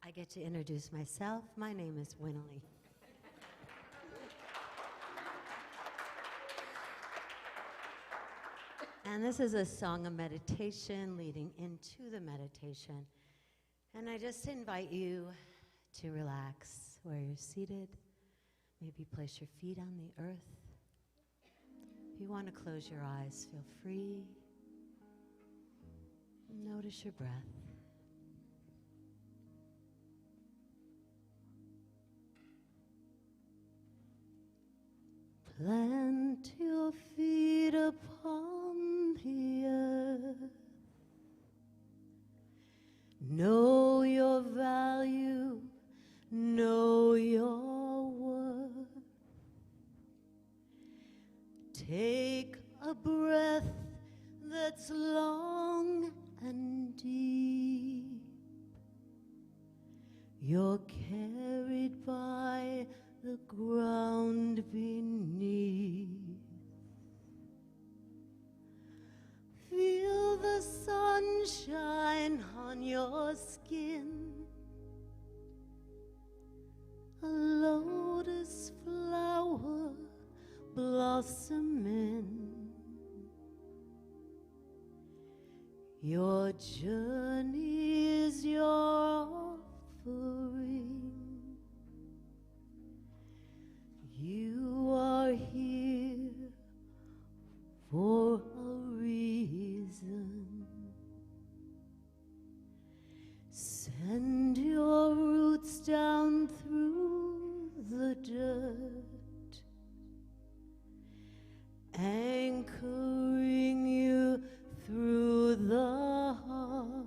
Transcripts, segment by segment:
I get to introduce myself. My name is Winalee. And this is a song of meditation leading into the meditation. And I just invite you to relax where you're seated. Maybe place your feet on the earth. If you want to close your eyes, feel free. Notice your breath. Plant your feet upon the earth. Know your value, know your worth. Take a breath that's long and deep. You're carried by the ground beneath. Feel the sunshine on your skin. A lotus flower blossoming. Your journey is your offering. You are here for a reason. Send your roots down through the dirt, anchoring you through the heart.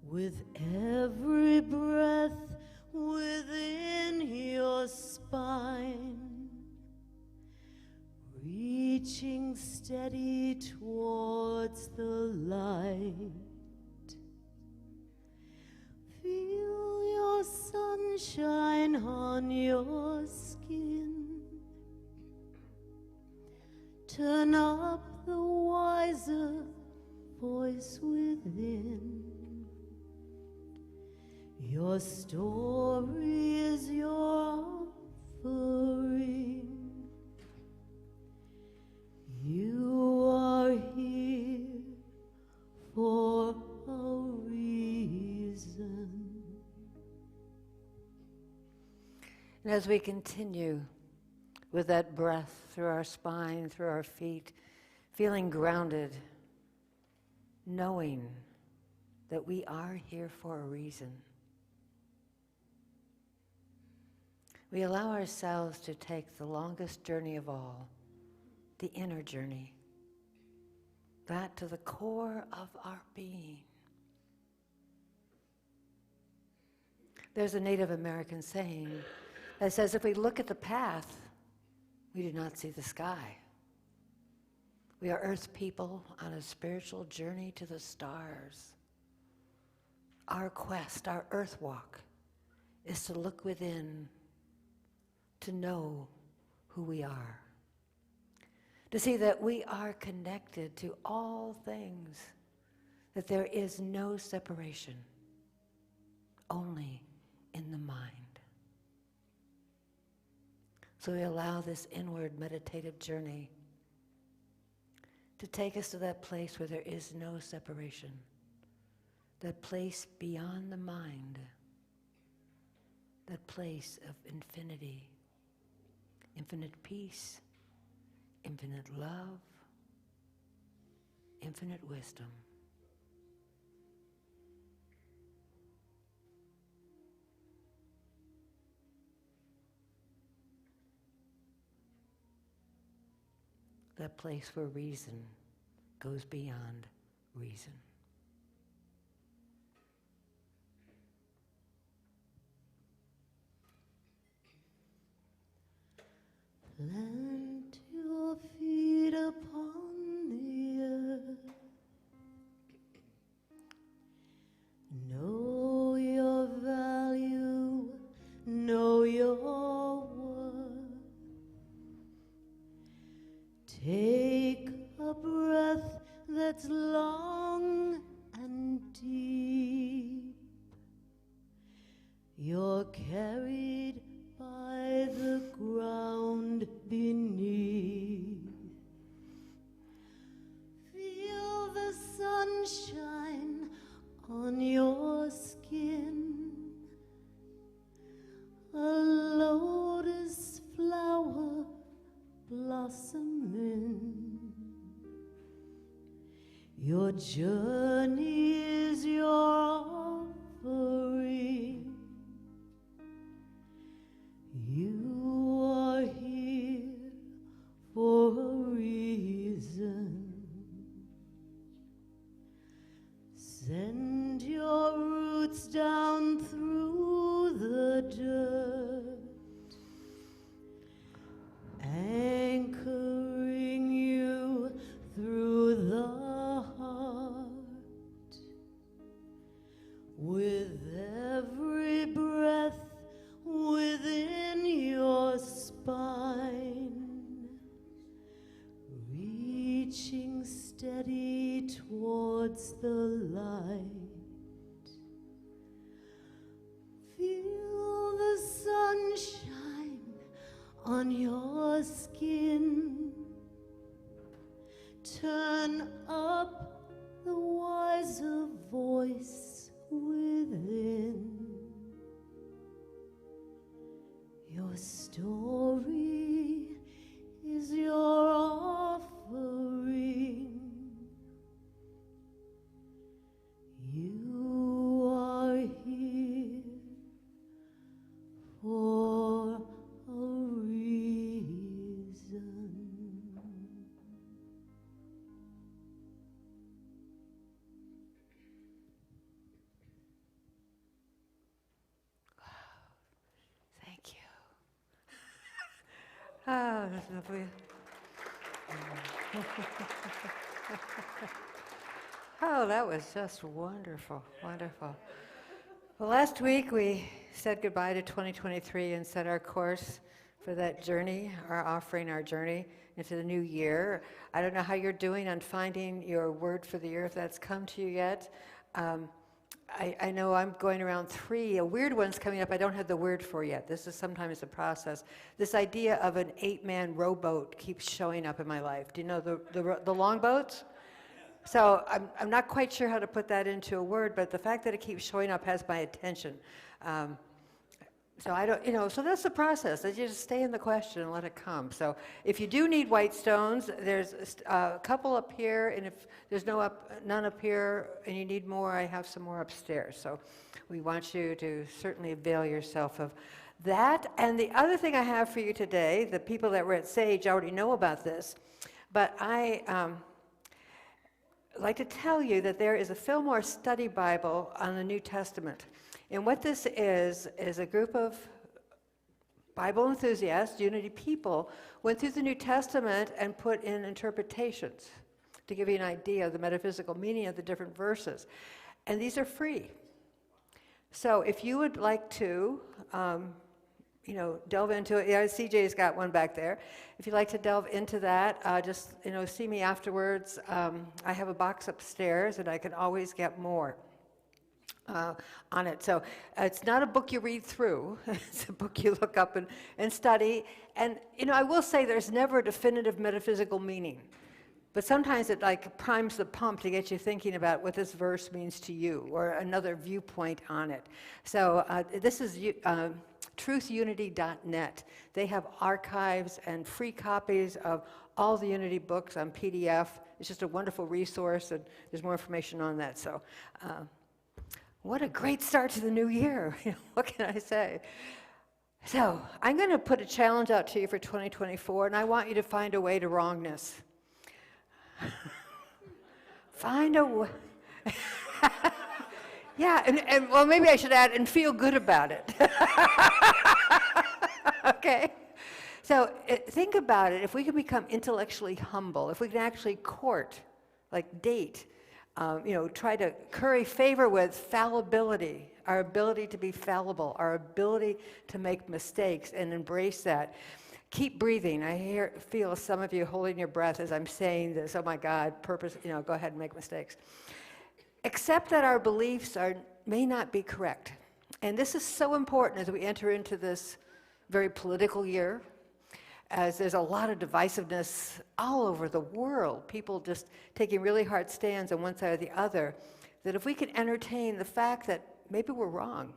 With every breath within your spine, reaching steady towards the light. Feel your sunshine on your skin. Turn up the wiser voice within. Your story is your offering. You are here for a reason. And as we continue with that breath through our spine, through our feet, feeling grounded, knowing that we are here for a reason, we allow ourselves to take the longest journey of all, the inner journey, that to the core of our being. There's a Native American saying that says, if we look at the path, we do not see the sky. We are earth people on a spiritual journey to the stars. Our quest, our earth walk, is to look within, to know who we are, to see that we are connected to all things, that there is no separation, only in the mind. So we allow this inward meditative journey to take us to that place where there is no separation, that place beyond the mind, that place of infinity, infinite peace, infinite love, infinite wisdom. That place where reason goes beyond reason. Plant your feet upon the earth. Know your value, know your worth. Take a breath that's long and deep. sunshine on your skin, a lotus flower blossoming. Your journey is your offering. You are here for a reason. Send your roots down through the dirt, anchoring you through the heart. With every breath within your spine, reaching steady towards the light. Feel the sunshine on your skin. Turn up the wiser voice within. Your story is your offering. You are here for a reason. Thank you. Oh, that's lovely. Oh, that was just wonderful, wonderful. Well, last week we said goodbye to 2023 and set our course for that journey, our offering, our journey into the new year. I don't know how you're doing on finding your word for the year, if that's come to you yet. I know I'm going around 3. A weird one's coming up I don't have the word for yet. This is sometimes a process. This idea of an 8-man rowboat keeps showing up in my life. Do you know the longboats? So I'm not quite sure how to put that into a word, but the fact that it keeps showing up has my attention. So I don't, so that's the process. You just stay in the question and let it come. So if you do need white stones, there's a couple up here, and if there's none up here and you need more, I have some more upstairs. So we want you to certainly avail yourself of that. And the other thing I have for you today, the people that were at Sage already know about this, but I like to tell you that there is a Fillmore Study Bible on the New Testament. And what this is a group of Bible enthusiasts, Unity people, went through the New Testament and put in interpretations to give you an idea of the metaphysical meaning of the different verses. And these are free. So if you would like to, delve into it, yeah, CJ's got one back there. If you'd like to delve into that, just, see me afterwards. I have a box upstairs, and I can always get more. On it. So it's not a book you read through. It's a book you look up and study. And, I will say there's never a definitive metaphysical meaning. But sometimes it primes the pump to get you thinking about what this verse means to you or another viewpoint on it. So this is truthunity.net. They have archives and free copies of all the Unity books on PDF. It's just a wonderful resource, and there's more information on that. So what a great start to the new year. What can I say? So I'm going to put a challenge out to you for 2024, and I want you to find a way to wrongness. Find a way. Yeah, and well, maybe I should add, and feel good about it. Okay? So think about it. If we can become intellectually humble, if we can actually court, date, try to curry favor with fallibility, our ability to be fallible, our ability to make mistakes and embrace that. Keep breathing. I feel some of you holding your breath as I'm saying this. Oh my God, go ahead and make mistakes. Accept that our beliefs may not be correct. And this is so important as we enter into this very political year. as there's a lot of divisiveness all over the world, people just taking really hard stands on one side or the other, that if we can entertain the fact that maybe we're wrong,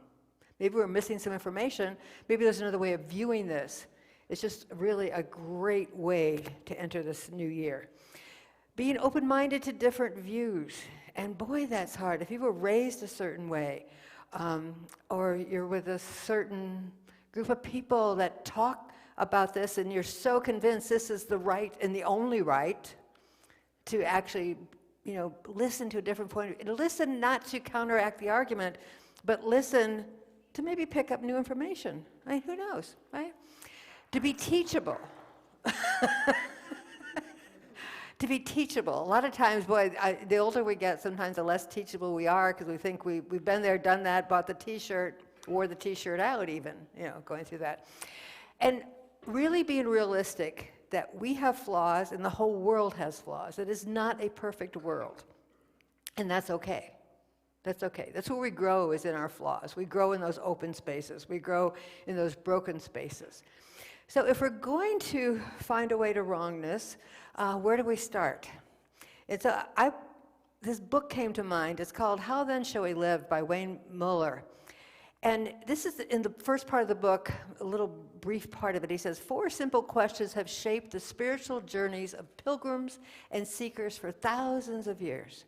maybe we're missing some information, maybe there's another way of viewing this, it's just really a great way to enter this new year. Being open-minded to different views, and boy, that's hard. If you were raised a certain way, or you're with a certain group of people that talk about this and you're so convinced this is the right and the only right, to actually, listen to a different point of view. Listen not to counteract the argument, but listen to maybe pick up new information. I mean, who knows, right? To be teachable. To be teachable. A lot of times, the older we get, sometimes the less teachable we are, because we think we've been there, done that, bought the T-shirt, wore the T-shirt out even, going through that. And really being realistic that we have flaws and the whole world has flaws. It is not a perfect world. And that's okay. That's okay. That's where we grow, is in our flaws. We grow in those open spaces. We grow in those broken spaces. So if we're going to find a way to wrongness, where do we start? This book came to mind. It's called How Then Shall We Live by Wayne Muller. And this is in the first part of the book, a little brief part of it. He says, 4 simple questions have shaped the spiritual journeys of pilgrims and seekers for thousands of years.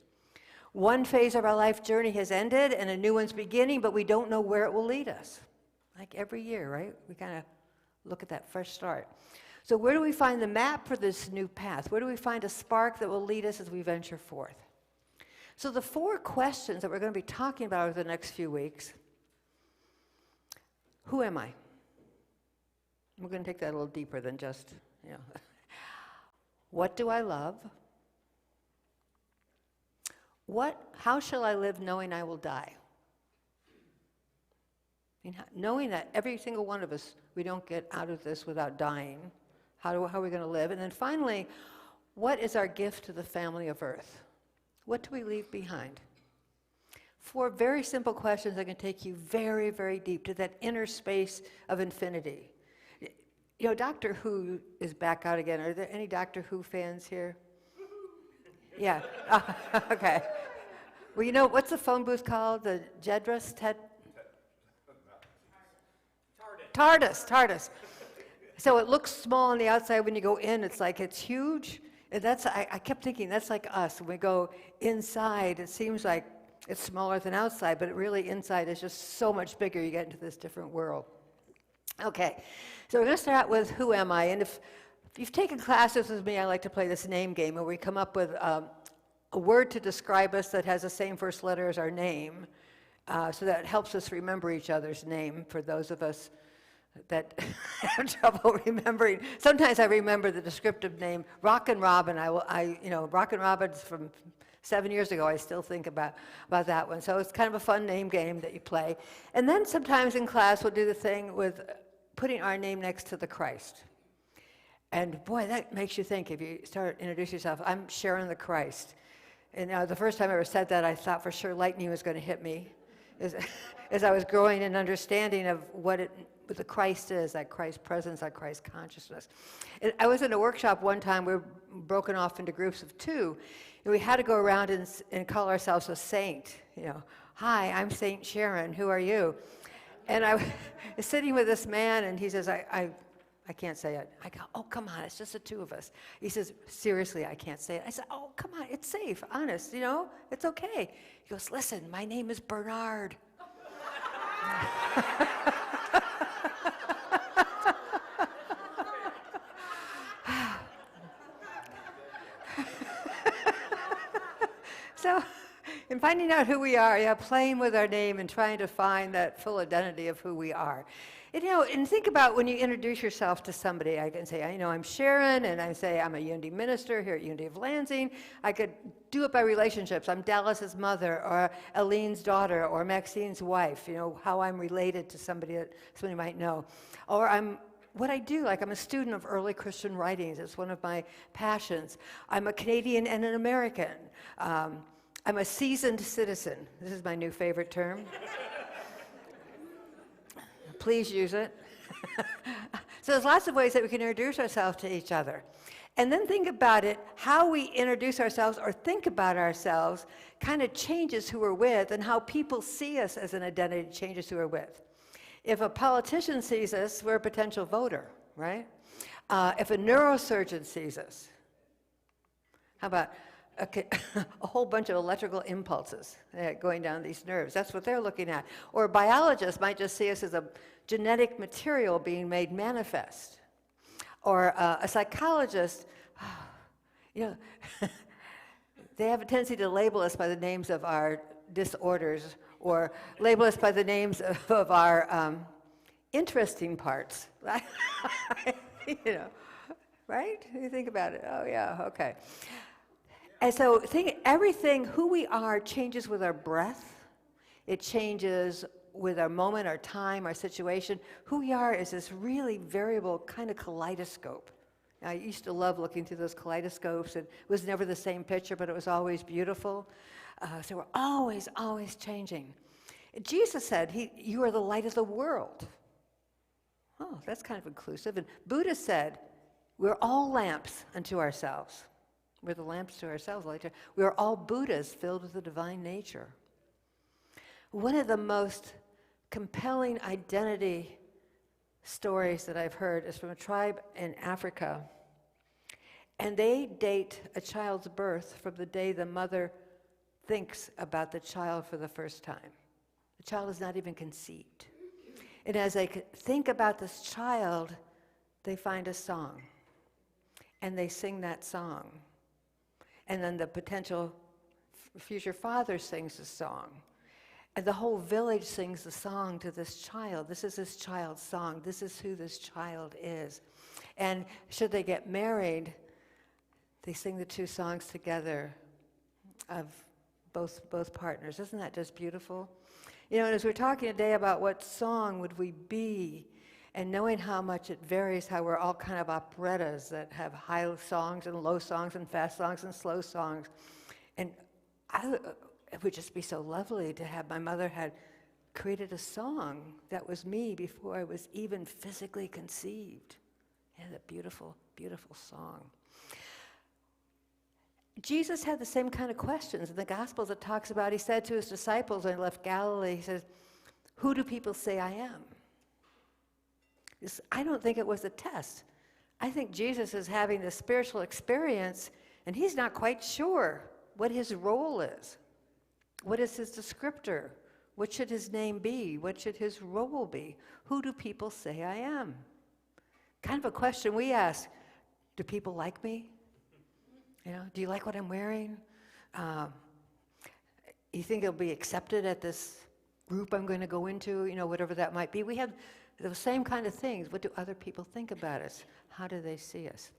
One phase of our life journey has ended and a new one's beginning, but we don't know where it will lead us. Like every year, right? We kind of look at that fresh start. So where do we find the map for this new path? Where do we find a spark that will lead us as we venture forth? So the 4 questions that we're going to be talking about over the next few weeks. Who am I? We're going to take that a little deeper than just, What do I love? How shall I live knowing I will die? Knowing that every single one of us, we don't get out of this without dying. How are we going to live? And then finally, what is our gift to the family of Earth? What do we leave behind? 4 very simple questions that can take you very, very deep to that inner space of infinity. Doctor Who is back out again. Are there any Doctor Who fans here? Yeah. Okay. Well, what's the phone booth called? The Jedras? TARDIS. So it looks small on the outside. When you go in, it's huge. And I kept thinking, that's like us. When we go inside, it seems like it's smaller than outside, but really inside is just so much bigger. You get into this different world. Okay, so we're going to start out with who am I? And if you've taken classes with me, I like to play this name game where we come up with a word to describe us that has the same first letter as our name, so that helps us remember each other's name for those of us that have trouble remembering. Sometimes I remember the descriptive name, Rockin' Robin. Rockin' Robin's from 7 years ago. I still think about that one. So it's kind of a fun name game that you play. And then sometimes in class we'll do the thing with putting our name next to the Christ. And boy, that makes you think. If you start introducing yourself, I'm Sharon the Christ. And the first time I ever said that, I thought for sure lightning was going to hit me, as I was growing in understanding of what the Christ is, that Christ presence, that Christ consciousness. And I was in a workshop one time. We were broken off into groups of 2, and we had to go around and call ourselves a saint. Hi, I'm Saint Sharon. Who are you? And I was sitting with this man, and he says, I can't say it. I go, oh, come on, it's just the 2 of us. He says, seriously, I can't say it. I said, oh, come on, it's safe, honest, it's okay. He goes, listen, my name is Bernard. So, in finding out who we are, playing with our name and trying to find that full identity of who we are. And think about when you introduce yourself to somebody. I can say, I'm Sharon, and I say I'm a Unity minister here at Unity of Lansing. I could do it by relationships. I'm Dallas's mother, or Eileen's daughter, or Maxine's wife. How I'm related to somebody that somebody might know. Or what I do, I'm a student of early Christian writings. It's one of my passions. I'm a Canadian and an American. I'm a seasoned citizen. This is my new favorite term. Please use it. So there's lots of ways that we can introduce ourselves to each other. And then think about it, how we introduce ourselves or think about ourselves kind of changes who we're with, and how people see us as an identity changes who we're with. If a politician sees us, we're a potential voter, right? If a neurosurgeon sees us, how about a whole bunch of electrical impulses going down these nerves? That's what they're looking at. Or a biologist might just see us as a genetic material being made manifest. Or a psychologist, they have a tendency to label us by the names of our disorders, or label us by the names of our interesting parts. Right? You think about it. Oh, yeah, okay. And so everything, who we are, changes with our breath. It changes with our moment, our time, our situation. Who we are is this really variable kind of kaleidoscope. I used to love looking through those kaleidoscopes. It was never the same picture, but it was always beautiful. So we're always, always changing. Jesus said, you are the light of the world. Oh, that's kind of inclusive. And Buddha said, we're all lamps unto ourselves. We're the lamps to ourselves. We are all Buddhas filled with the divine nature. One of the most compelling identity stories that I've heard is from a tribe in Africa. And they date a child's birth from the day the mother thinks about the child for the first time. The child is not even conceived. And as they think about this child, they find a song. And they sing that song. And then the potential future father sings the song. And the whole village sings the song to this child. This is this child's song. This is who this child is. And should they get married, they sing the two songs together of both partners. Isn't that just beautiful? And as we're talking today about what song would we be, and knowing how much it varies, how we're all kind of operettas that have high songs and low songs and fast songs and slow songs. And it would just be so lovely to have my mother had created a song that was me before I was even physically conceived. Yeah, that beautiful, beautiful song. Jesus had the same kind of questions. In the Gospels it talks about, he said to his disciples when he left Galilee, he says, who do people say I am? I don't think it was a test. I think Jesus is having this spiritual experience, and he's not quite sure what his role is. What is his descriptor? What should his name be? What should his role be? Who do people say I am? Kind of a question we ask. Do people like me? Do you like what I'm wearing? You think it'll be accepted at this group I'm going to go into? Whatever that might be. We have the same kind of things. What do other people think about us? How do they see us?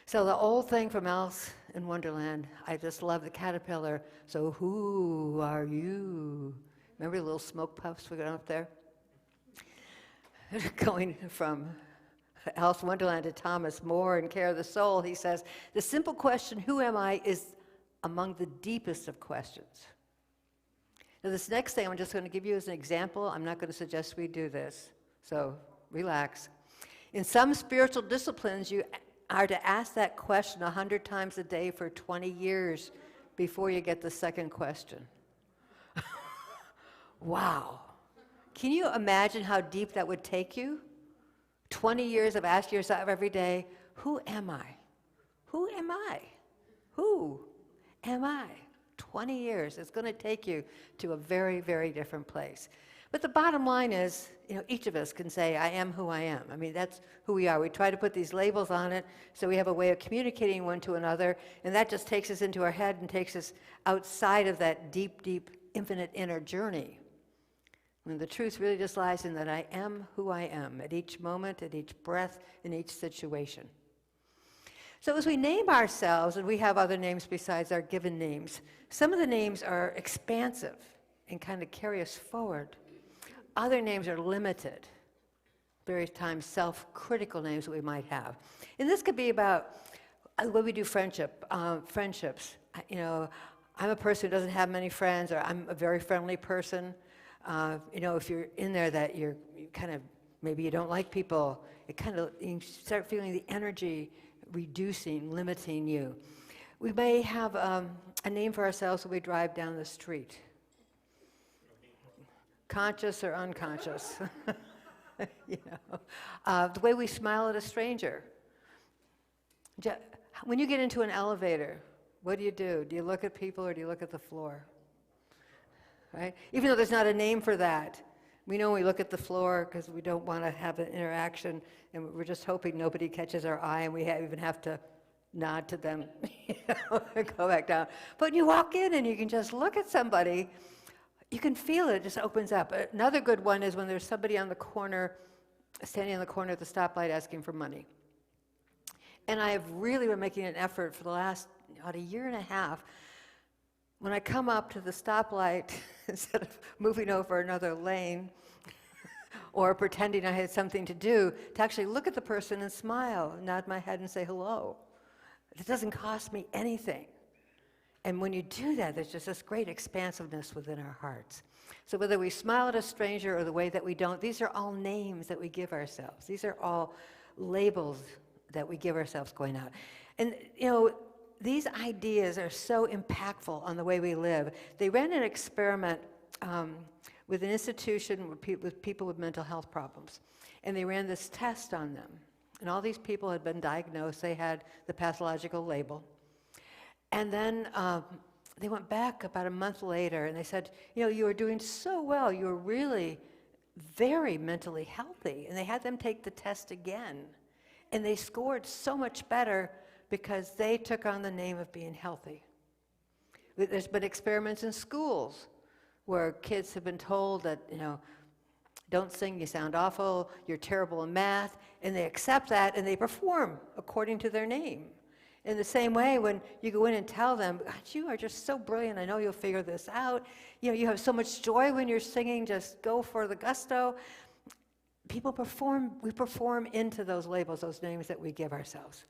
So the old thing from Alice in Wonderland, I just love the caterpillar. So who are you? Remember the little smoke puffs we got up there? Going from Alice in Wonderland to Thomas More in Care of the Soul, he says, the simple question, who am I, is among the deepest of questions. Now this next thing I'm just going to give you as an example. I'm not going to suggest we do this, so relax. In some spiritual disciplines, you are to ask that question 100 times a day for 20 years before you get the second question. Wow. Can you imagine how deep that would take you? 20 years of asking yourself every day, who am I? Who am I? Who am I? 20 years. It's going to take you to a very, very different place. But the bottom line is, each of us can say, I am who I am. I mean, that's who we are. We try to put these labels on it so we have a way of communicating one to another, and that just takes us into our head and takes us outside of that deep, deep, infinite inner journey. And the truth really just lies in that I am who I am at each moment, at each breath, in each situation. So as we name ourselves, and we have other names besides our given names, some of the names are expansive and kind of carry us forward. Other names are limited, various times self-critical names that we might have. And this could be about when we do friendships. I'm a person who doesn't have many friends, or I'm a very friendly person. If you're in there that you kind of Maybe you don't like people. You start feeling the energy reducing, limiting you. We may have a name for ourselves when we drive down the street. Conscious or unconscious. The way we smile at a stranger. When you get into an elevator, what do? Do you look at people or do you look at the floor? Right? Even though there's not a name for that, we know we look at the floor because we don't want to have an interaction, and we're just hoping nobody catches our eye, and we even have to nod to them, and go back down. But when you walk in and you can just look at somebody, you can feel it just opens up. Another good one is when there's somebody on the corner, standing on the corner at the stoplight asking for money. And I have really been making an effort for the last about a year and a half. When I come up to the stoplight, instead of moving over another lane or pretending I had something to do, to actually look at the person and smile, nod my head and say hello. It doesn't cost me anything. And when you do that, there's just this great expansiveness within our hearts. So whether we smile at a stranger or the way that we don't, these are all names that we give ourselves. These are all labels that we give ourselves going out. And, these ideas are so impactful on the way we live. They ran an experiment with an institution with people with mental health problems. And they ran this test on them. And all these people had been diagnosed. They had the pathological label. And then they went back about a month later and they said, you were doing so well. You were really very mentally healthy. And they had them take the test again. And they scored so much better because they took on the name of being healthy. There's been experiments in schools where kids have been told that, don't sing, you sound awful, you're terrible in math, and they accept that and they perform according to their name. In the same way, when you go in and tell them, God, you are just so brilliant, I know you'll figure this out. You have so much joy when you're singing, just go for the gusto. We perform into those labels, those names that we give ourselves.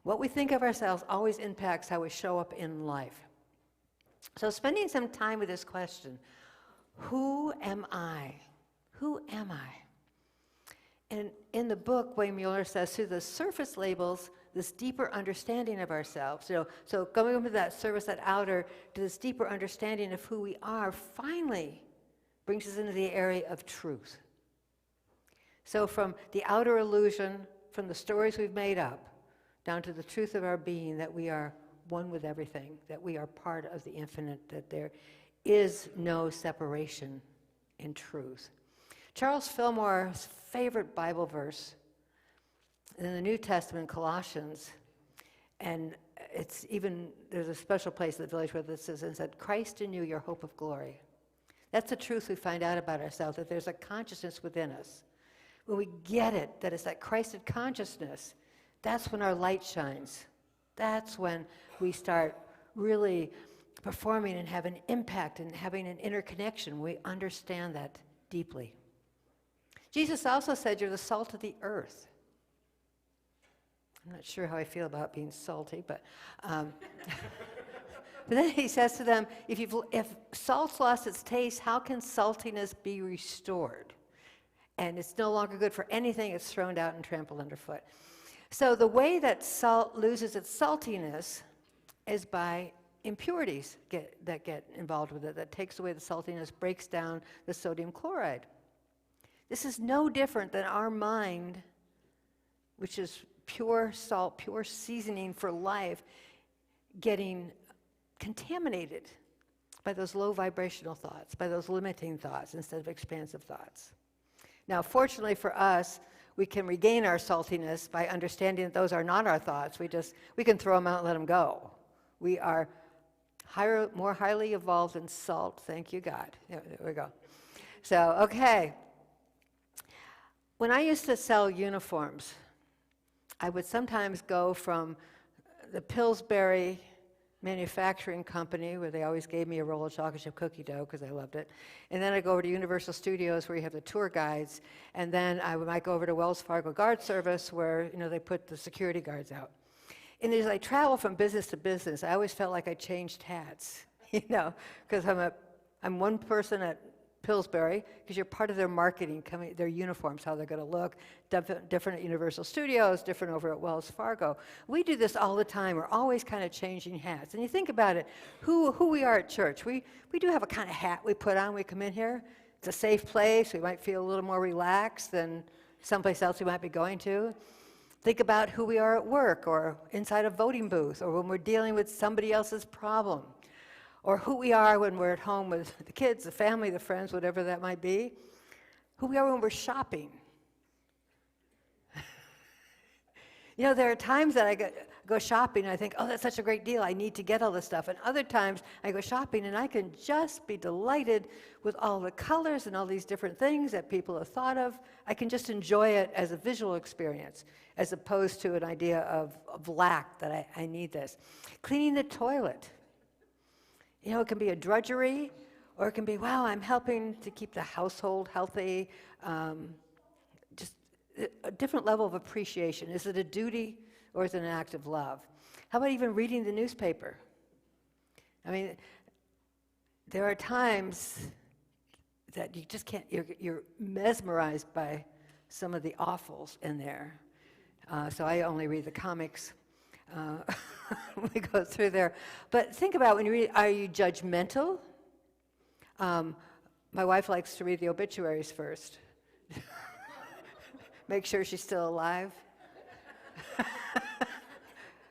What we think of ourselves always impacts how we show up in life. So spending some time with this question, who am I? Who am I? And in the book, Wayne Mueller says, through the surface labels, this deeper understanding of ourselves, so going from that surface, that outer, to this deeper understanding of who we are, finally brings us into the area of truth. So from the outer illusion, from the stories we've made up, down to the truth of our being, that we are one with everything, that we are part of the infinite, that there is no separation in truth. Charles Fillmore's favorite Bible verse in the New Testament, Colossians, and there's a special place in the village where this says, and said, Christ in you, your hope of glory. That's the truth we find out about ourselves, that there's a consciousness within us. When we get it, that it's that Christed consciousness, that's when our light shines. That's when we start really performing and have an impact and having an interconnection. We understand that deeply. Jesus also said, you're the salt of the earth. I'm not sure how I feel about being salty, but but then he says to them, if salt's lost its taste, how can saltiness be restored? And it's no longer good for anything, it's thrown out and trampled underfoot. So the way that salt loses its saltiness is by impurities that get involved with it, that takes away the saltiness, breaks down the sodium chloride. This is no different than our mind, which is pure salt, pure seasoning for life, getting contaminated by those low vibrational thoughts, by those limiting thoughts instead of expansive thoughts. Now, fortunately for us, we can regain our saltiness by understanding that those are not our thoughts. We can throw them out and let them go. We are more highly evolved than salt. Thank you, God. There we go. So, okay. When I used to sell uniforms, I would sometimes go from the Pillsbury manufacturing company, where they always gave me a roll of chocolate chip cookie dough because I loved it. And then I'd go over to Universal Studios, where you have the tour guides. And then I might go over to Wells Fargo Guard Service, where they put the security guards out. And as I travel from business to business, I always felt like I changed hats, because I'm one person at Pillsbury, because you're part of their marketing, their uniforms, how they're going to look, different at Universal Studios, different over at Wells Fargo. We do this all the time. We're always kind of changing hats. And you think about it, who we are at church. We do have a kind of hat we put on when we come in here. It's a safe place. We might feel a little more relaxed than someplace else we might be going to. Think about who we are at work or inside a voting booth or when we're dealing with somebody else's problem. Or who we are when we're at home with the kids, the family, the friends, whatever that might be. Who we are when we're shopping. You know, there are times that I go shopping and I think, oh, that's such a great deal. I need to get all this stuff. And other times I go shopping and I can just be delighted with all the colors and all these different things that people have thought of. I can just enjoy it as a visual experience as opposed to an idea of lack that I need this. Cleaning the toilet. You know, it can be a drudgery, or it can be, wow, I'm helping to keep the household healthy. Just a different level of appreciation. Is it a duty, or is it an act of love? How about even reading the newspaper? I mean, there are times that you just can't, you're mesmerized by some of the awfuls in there. So I only read the comics. We go through there. But think about when you read, are you judgmental? My wife likes to read the obituaries first. Make sure she's still alive.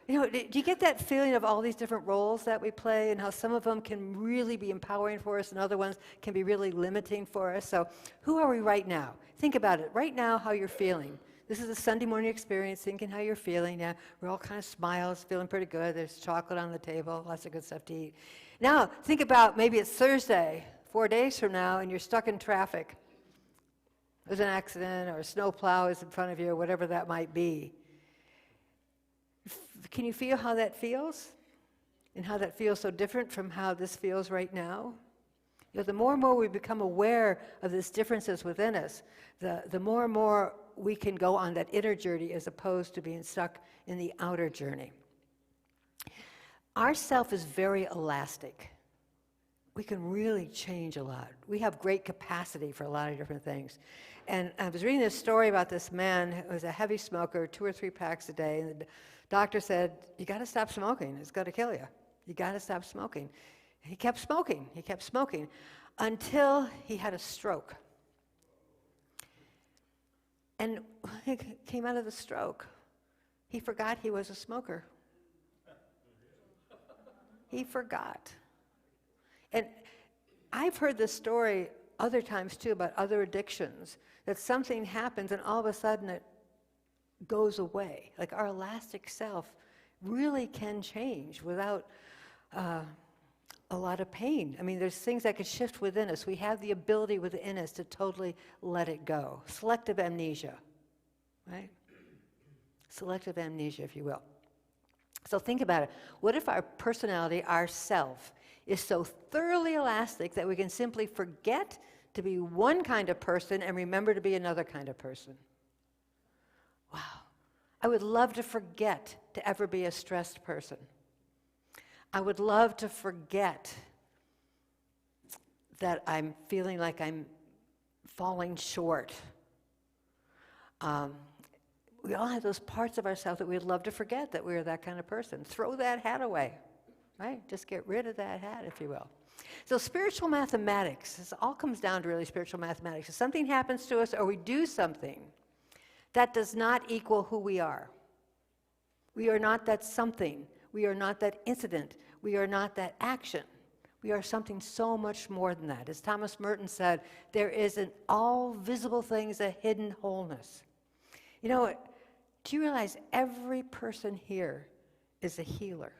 You know, do you get that feeling of all these different roles that we play and how some of them can really be empowering for us and other ones can be really limiting for us? So who are we right now? Think about it. Right now, how you're feeling. This is a Sunday morning experience, thinking how you're feeling. Yeah, we're all kind of smiles, feeling pretty good. There's chocolate on the table, lots of good stuff to eat. Now, think about maybe it's Thursday, 4 days from now, and you're stuck in traffic. There's an accident or a snowplow is in front of you or whatever that might be. Can you feel how that feels? And how that feels so different from how this feels right now? You know, the more and more we become aware of these differences within us, the more and more we can go on that inner journey as opposed to being stuck in the outer journey. Our self is very elastic. We can really change a lot. We have great capacity for a lot of different things. And I was reading this story about this man who was a heavy smoker, 2 or 3 packs a day, and the doctor said, you got to stop smoking. It's going to kill you. You got to stop smoking. He kept smoking. He kept smoking until he had a stroke. And when he came out of the stroke, he forgot he was a smoker. He forgot. And I've heard this story other times too about other addictions, that something happens and all of a sudden it goes away. Like our elastic self really can change without a lot of pain. I mean, there's things that could shift within us. We have the ability within us to totally let it go. Selective amnesia, right? Selective amnesia, if you will. So think about it. What if our personality, our self, is so thoroughly elastic that we can simply forget to be one kind of person and remember to be another kind of person? Wow. I would love to forget to ever be a stressed person. I would love to forget that I'm feeling like I'm falling short. We all have those parts of ourselves that we'd love to forget that we're that kind of person. Throw that hat away, right? Just get rid of that hat, if you will. So spiritual mathematics, this all comes down to really spiritual mathematics. If something happens to us or we do something, that does not equal who we are. We are not that something. We are not that incident. We are not that action. We are something so much more than that. As Thomas Merton said, there is in all visible things a hidden wholeness. You know, do you realize every person here is a healer?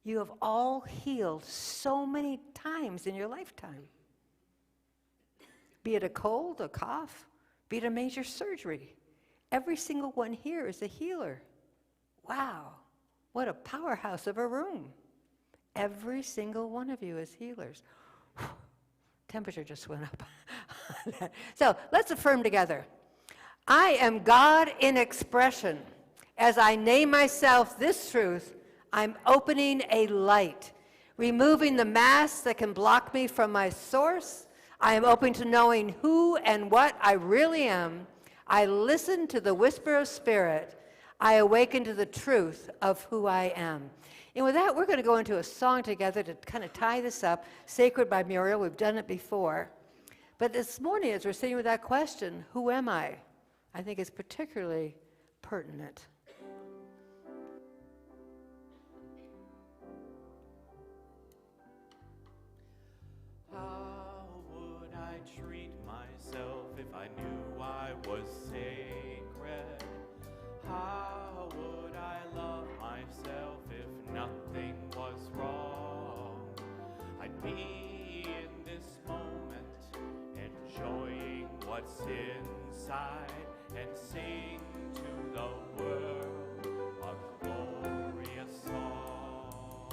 You have all healed so many times in your lifetime. Be it a cold, a cough, be it a major surgery. Every single one here is a healer. Wow, what a powerhouse of a room. Every single one of you is healers. Whew, temperature just went up. So let's affirm together. I am God in expression. As I name myself this truth, I'm opening a light, removing the masks that can block me from my source. I am open to knowing who and what I really am. I listen to the whisper of spirit. I awaken to the truth of who I am. And with that, we're going to go into a song together to kind of tie this up. Sacred by Muriel. We've done it before. But this morning, as we're sitting with that question, who am I think it's particularly pertinent. How would I treat myself if I knew I was sacred? How would I love myself if nothing was wrong? I'd be in this moment, enjoying what's inside, and sing to the world a glorious song.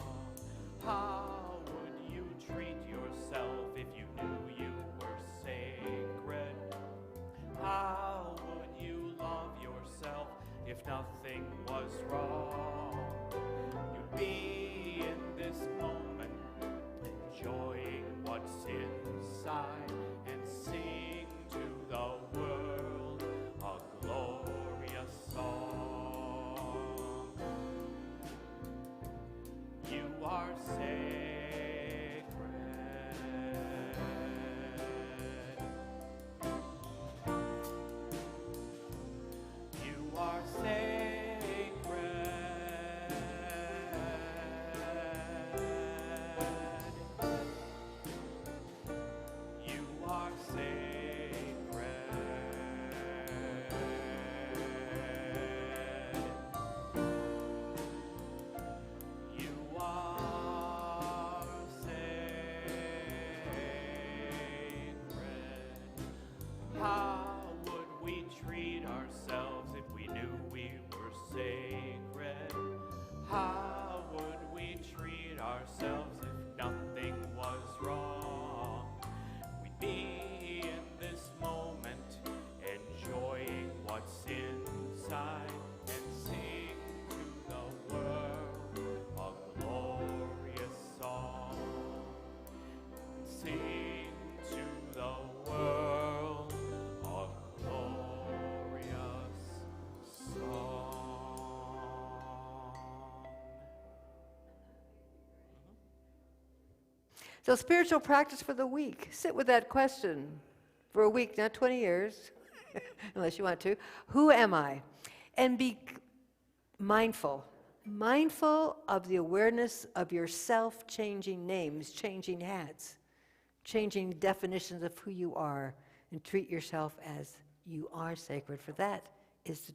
How would you treat yourself if you knew you were sacred? How would you love yourself if nothing was wrong? You'd be in this moment, enjoying what's inside, and sing to the world a glorious song. You are sacred. You are sacred. You are sacred. You are sacred. How would we treat ourselves if we knew we were sacred? How would we treat ourselves if nothing was wrong? We'd be in this moment, enjoying what's inside, and sing to the world a glorious song. Sing to the world a glorious song. So spiritual practice for the week. Sit with that question for a week, not 20 years, unless you want to. Who am I? And be mindful of the awareness of yourself changing names, changing hats, changing definitions of who you are, and treat yourself as you are sacred, for that is the